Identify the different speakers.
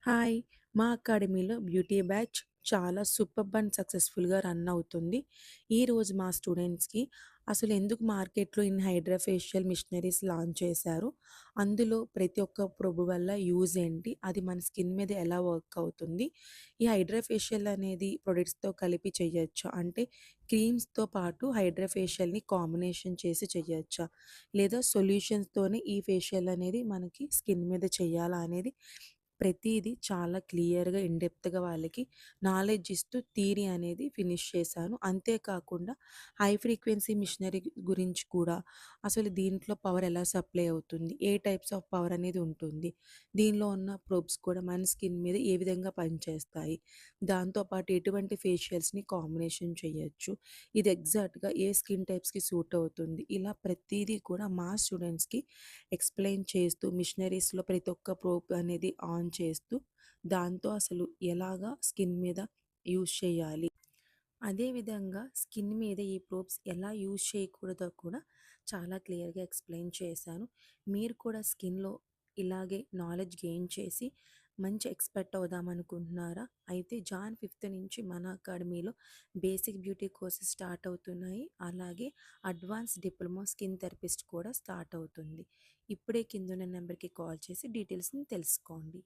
Speaker 1: Hi! మా అకాడమీలో beauty batch చాలా సూపర్బ్ అండ్ సక్సెస్‌ఫుల్‌గా రన్ అవుతుంది. ఈరోజు మా స్టూడెంట్స్‌కి అసలు ఎందుకు మార్కెట్‌లో హైడ్రా ఫేషియల్ మిషనరీస్ లాంచ్ చేశారు? అందులో ప్రతి ఒక్క ప్రొబ్ వల్ల యూజ్ ఏంటి? అది మన స్కిన్ మీద ఎలా వర్క్ అవుతుంది? ఈ హైడ్రా ఫేషియల్ అనేది ప్రొడక్ట్స్‌తో కలిపి చేయొచ్చా? అంటే క్రీమ్స్‌తో పాటు హైడ్రా ఫేషియల్‌ని కాంబినేషన్ చేసి చేయొచ్చా? లేదా సొల్యూషన్స్‌తోనే ఈ ఫేషియల్ అనేది మనకి స్కిన్ మీద చేయాలా అనేది ప్రతీది చాలా క్లియర్‌గా, ఇన్ డెప్త్‌గా వాళ్ళకి నాలెడ్జ్ ఇస్తూ థియరీ అనేది ఫినిష్ చేశాను. అంతేకాకుండా హై ఫ్రీక్వెన్సీ మిషనరీ గురించి కూడా అసలు దీంట్లో పవర్ ఎలా సప్లై అవుతుంది? ఏ టైప్స్ ఆఫ్ పవర్ అనేది ఉంటుంది? దీనిలో ఉన్న ప్రోబ్స్ కూడా మన స్కిన్ మీద ఏ విధంగా పనిచేస్తాయి? దాంతో పాటు ఎటువంటి ఫేషియల్స్‌ని కాంబినేషన్ చేయొచ్చు? ఇది ఎగ్జాక్ట్‌గా ఏ స్కిన్ టైప్స్‌కి సూట్ అవుతుంది? ఇలా ప్రతీదీ కూడా మా స్టూడెంట్స్‌కి ఎక్స్‌ప్లెయిన్ చేస్తూ మిషనరీస్‌లో ప్రతి ఒక్క ప్రోబ్ అనేది ఆన్ చేస్తూ, దాంతో అసలు ఎలాగా స్కిన్ మీద యూజ్ చేయాలి? అదే విధంగా స్కిన్ మీద ఈ ప్రోబ్స్ ఎలా యూజ్ చేయకూడదో కూడా చాలా క్లియర్‌గా ఎక్స్‌ప్లెయిన్ చేశాను. మీరు కూడా స్కిన్‌లో ఇలాగే నాలెడ్జ్ గెయిన్ చేసి మంచి ఎక్స్‌పర్ట్ అవుదామనుకుంటున్నారా? అయితే జాన్ 5 నుంచి మన అకాడమీలో బేసిక్ బ్యూటీ కోర్సెస్ స్టార్ట్ అవుతున్నాయి. అలాగే అడ్వాన్స్ డిప్లొమా స్కిన్ థెరపిస్ట్ కూడా స్టార్ట్ అవుతుంది. ఇప్పుడే కిందున్న నెంబర్‌కి కాల్ చేసి డీటెయిల్స్‌ని తెలుసుకోండి.